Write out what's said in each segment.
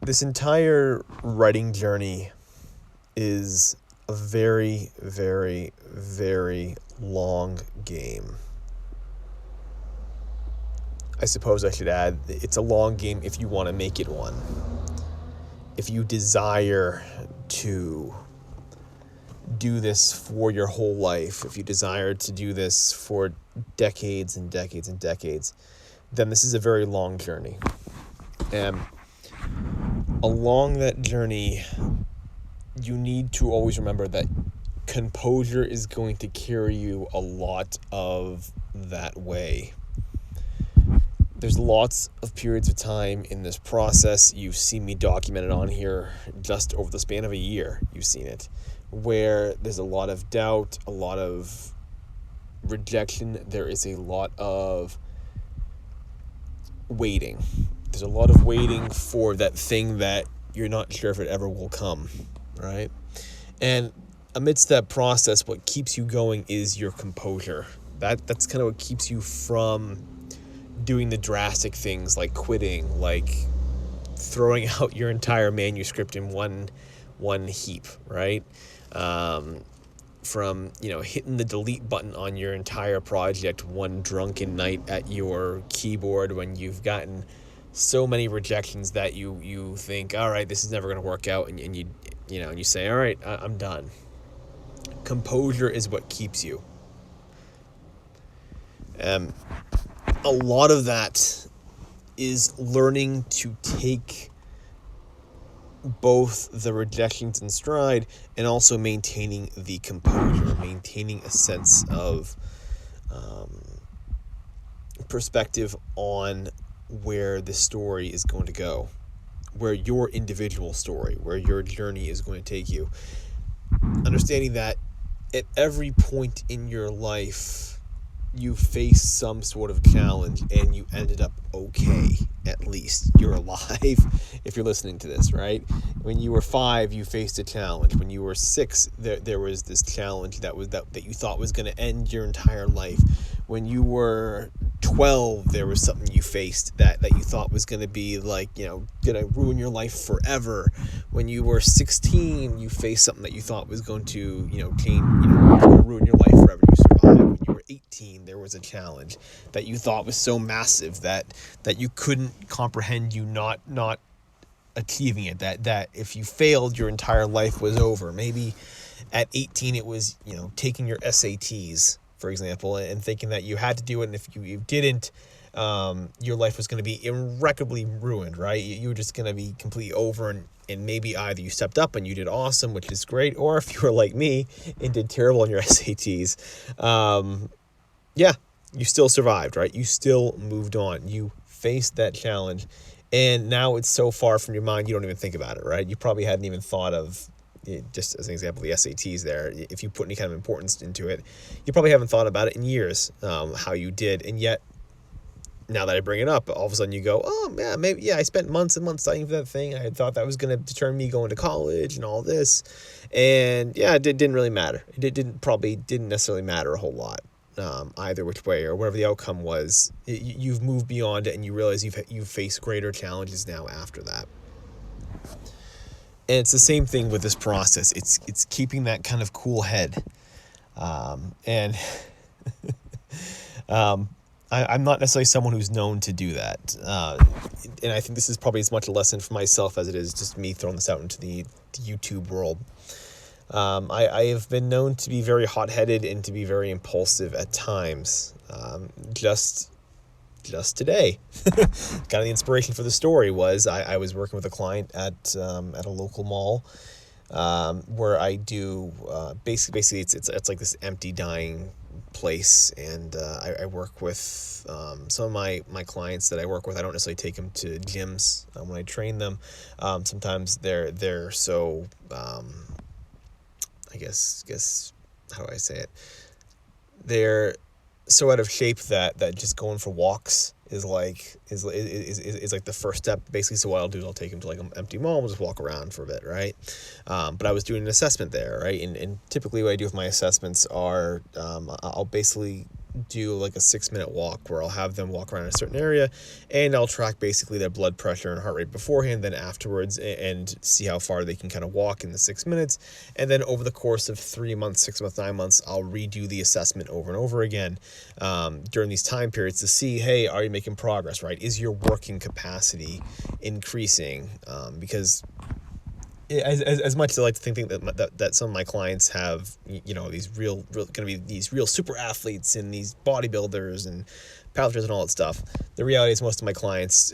This entire writing journey is a very, very, very long game. I suppose I should add, it's a long game if you want to make it one. If you desire to do this for your whole life, if you desire to do this for decades and decades and decades, then this is a very long journey. And along that journey, you need to always remember that composure is going to carry you a lot of that way. There's lots of periods of time in this process. You've seen me document it on here just over the span of a year. You've seen it, where there's a lot of doubt, a lot of rejection. There is a lot of waiting. There's a lot of waiting for that thing that you're not sure if it ever will come, right? And amidst that process, what keeps you going is your composure. That's kind of what keeps you from doing the drastic things like quitting, like throwing out your entire manuscript in one heap, right? From hitting the delete button on your entire project one drunken night at your keyboard when you've gotten so many rejections that you think, all right, this is never going to work out, and you say, all right, I'm done. Composure is what keeps you. A lot of that is learning to take both the rejections in stride and also maintaining the composure, maintaining a sense of perspective on where the story is going to go, where your individual story, where your journey is going to take you. Understanding that at every point in your life, you face some sort of challenge and you ended up okay. At least you're alive if you're listening to this, right? When you were 5, you faced a challenge. When you were 6, there was this challenge that you thought was going to end your entire life. When you were 12, there was something you faced that you thought was going to be going to ruin your life forever. When you were 16, you faced something that you thought was going to ruin your life forever. You survived. When you were 18, there was a challenge that you thought was so massive that you couldn't comprehend you not achieving it, that if you failed, your entire life was over. Maybe at 18 it was taking your SATs, for example, and thinking that you had to do it, and if you didn't, your life was going to be irreparably ruined, right? You were just going to be completely over, and maybe either you stepped up and you did awesome, which is great, or if you were like me and did terrible on your SATs, you still survived, right? You still moved on. You faced that challenge, and now it's so far from your mind you don't even think about it, right? You probably hadn't even thought of, just as an example, the SATs there. If you put any kind of importance into it, you probably haven't thought about it in years, how you did. And yet, now that I bring it up, all of a sudden you go, oh, yeah, maybe, I spent months and months studying for that thing. I had thought that was going to determine me going to college and all this. And it didn't really matter. It didn't necessarily matter a whole lot. Either which way or whatever the outcome was, you've moved beyond it and you realize you've faced greater challenges now after that. And it's the same thing with this process. It's keeping that kind of cool head. I'm not necessarily someone who's known to do that. And I think this is probably as much a lesson for myself as it is just me throwing this out into the YouTube world. I have been known to be very hot-headed and to be very impulsive at times. Just today, kind of the inspiration for the story was I was working with a client at a local mall, where I do basically it's like this empty, dying place, and I work with some of my clients that I work with. I don't necessarily take them to gyms when I train them. Sometimes they're so I guess how do I say it? They're so out of shape that just going for walks is like the first step, basically. So what I'll do is I'll take them to like an empty mall, we'll just walk around for a bit, right? But I was doing an assessment there, right? And typically what I do with my assessments are I'll basically do like a 6-minute walk where I'll have them walk around a certain area, and I'll track basically their blood pressure and heart rate beforehand, then afterwards, and see how far they can kind of walk in the 6 minutes. And then over the course of 3 months, 6 months, 9 months, I'll redo the assessment over and over again during these time periods to see, hey, are you making progress, right? Is your working capacity increasing? Because as much as I like to think that some of my clients have, these real going to be these real super athletes and these bodybuilders and powerlifters and all that stuff, the reality is most of my clients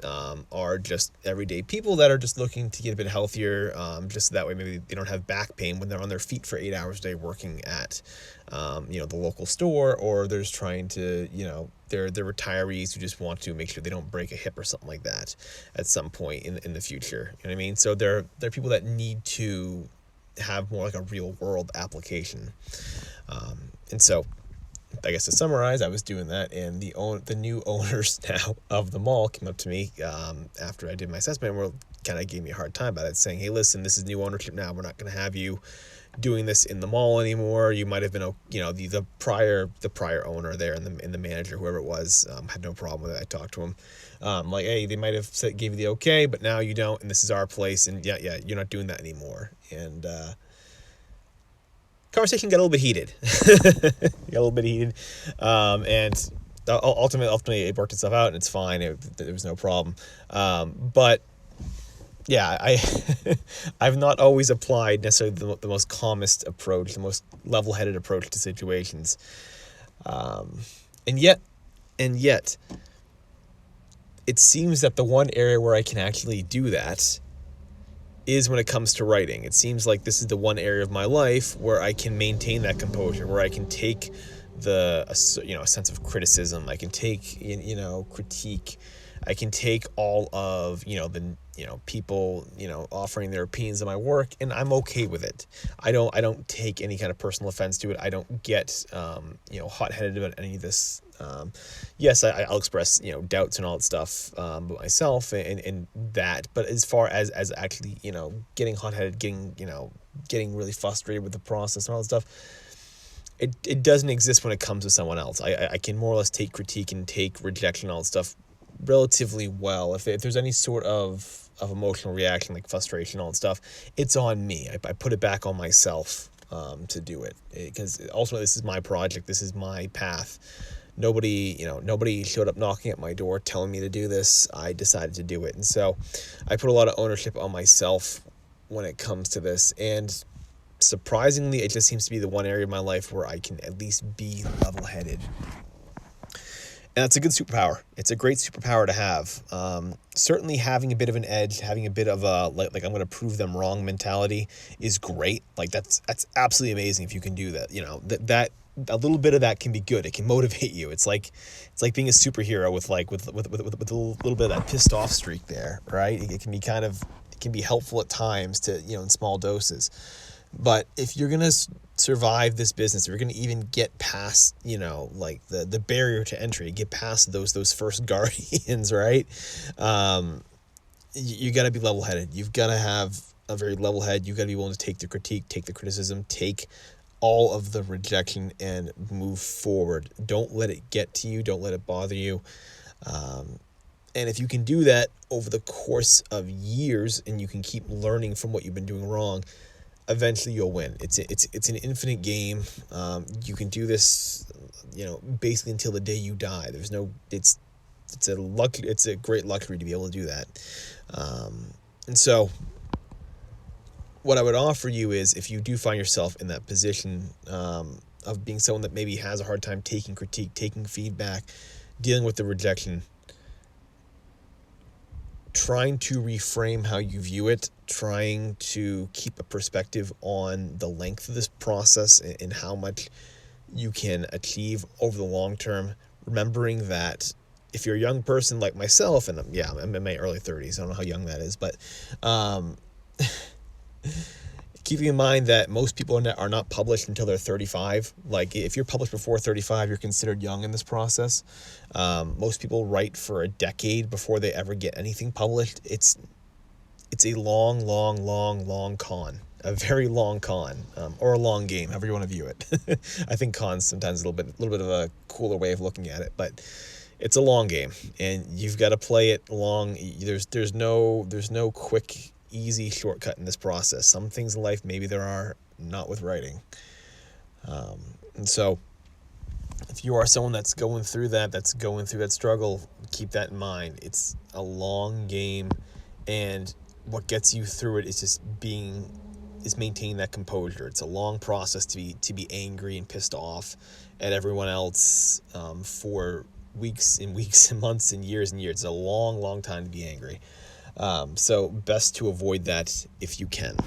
are just everyday people that are just looking to get a bit healthier, just so that way maybe they don't have back pain when they're on their feet for 8 hours a day working at the local store, or they're just trying to, they're retirees who just want to make sure they don't break a hip or something like that at some point in the future. You know what I mean? So they're people that need to have more like a real world application. And so I guess to summarize, I was doing that, and the new owners now of the mall came up to me after I did my assessment and kind of gave me a hard time about it, saying, hey, listen, this is new ownership now. We're not going to have you doing this in the mall anymore. You might have been, the prior owner there and the manager, whoever it was, had no problem with it. I talked to him, like, hey, they might have gave you the okay, but now you don't, and this is our place, and yeah, you're not doing that anymore. And conversation got a little bit heated. And ultimately it worked itself out, and it's fine. There was no problem. But yeah, I've not always applied necessarily the most calmest approach, the most level-headed approach to situations. And yet, it seems that the one area where I can actually do that is when it comes to writing. It seems like this is the one area of my life where I can maintain that composure, where I can take a sense of criticism. I can take, critique. I can take all of, people, offering their opinions on my work, and I'm okay with it. I don't take any kind of personal offense to it. I don't get, hot-headed about any of this. Yes, I'll express, doubts and all that stuff, about myself and that, but as far as actually, getting hot-headed, getting really frustrated with the process and all that stuff, it doesn't exist when it comes to someone else. I can more or less take critique and take rejection and all that stuff relatively well. If there's any sort of emotional reaction, like frustration, all that stuff, it's on me. I put it back on myself to do it, because ultimately this is my project. This is my path. Nobody showed up knocking at my door telling me to do this. I decided to do it. And so I put a lot of ownership on myself when it comes to this. And surprisingly, it just seems to be the one area of my life where I can at least be level-headed. And that's a good superpower. It's a great superpower to have. Certainly having a bit of an edge, having a bit of a, like I'm going to prove them wrong mentality is great. Like that's absolutely amazing if you can do that. That a little bit of that can be good. It can motivate you. It's like being a superhero with a little bit of that pissed off streak there, right? It can be helpful at times to, in small doses. But if you're going to survive this business, if you're going to even get past, the barrier to entry, get past those first guardians, right? You got to be level-headed. You've got to have a very level head. You've got to be willing to take the critique, take the criticism, take all of the rejection and move forward. Don't let it get to you. Don't let it bother you. And if you can do that over the course of years, and you can keep learning from what you've been doing wrong, eventually you'll win. It's an infinite game. You can do this, basically until the day you die. It's a great luxury to be able to do that. And so what I would offer you is, if you do find yourself in that position of being someone that maybe has a hard time taking critique, taking feedback, dealing with the rejection, trying to reframe how you view it, trying to keep a perspective on the length of this process and how much you can achieve over the long term, remembering that if you're a young person like myself, and I'm in my early 30s, I don't know how young that is, but keeping in mind that most people are not published until they're 35. Like, if you're published before 35, you're considered young in this process. Most people write for a decade before they ever get anything published. It's a long con. a very long con, or a long game, however you want to view it. I think con's sometimes a little bit of a cooler way of looking at it, but it's a long game, and you've got to play it long. There's no quick, easy shortcut in this process. Some things in life maybe there are, not with writing. And so, if you are someone that's going through that struggle, keep that in mind. It's a long game, and what gets you through it is maintaining that composure. It's a long process to be angry and pissed off at everyone else for weeks and weeks and months and years. It's a long time to be angry. So best to avoid that if you can.